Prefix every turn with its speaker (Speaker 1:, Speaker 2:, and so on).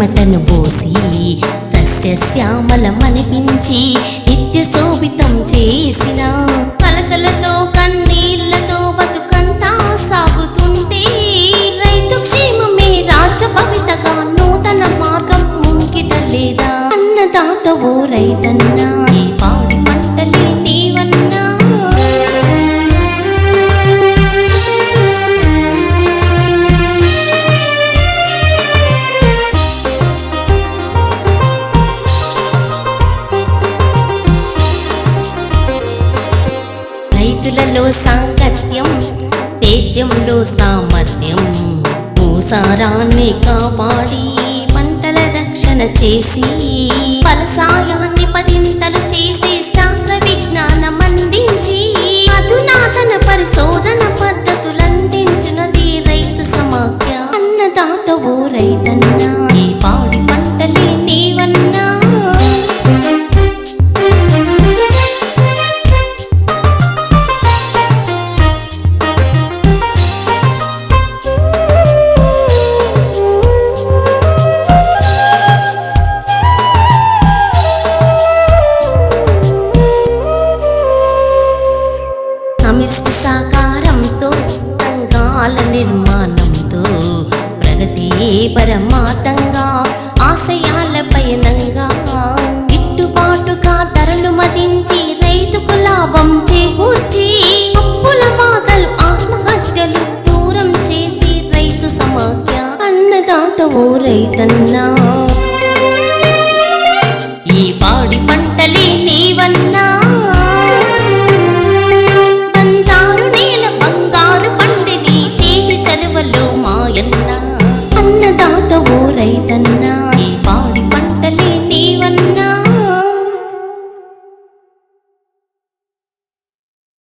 Speaker 1: చెమటను పోసి సస్యశ్యామలమనిపించి నిత్య శోభితం చేసిన కలతలతో కన్నీళ్లతో బతుకంతా సాగుతుంటే రైతు క్షేమమే రాజ్య భవితగా నూతన మార్గం ముంగిట లేదా అన్నదాత ఓ రైతన్నా ఈ పాడి పంటలే నీవన్నా రైతులలో సాంగత్యం సేద్యంలో సామర్థ్యం భూసారాన్ని కాపాడి పంటల రక్షణ చేసి ఫలసాయాన్ని పదింతలు చేసి శాస్త్ర విజ్ఞానం అందించి అధునాతన పరిశోధన పద్ధతులందించినది రైతు సమాఖ్య అన్నదాత ఓ రైతన్న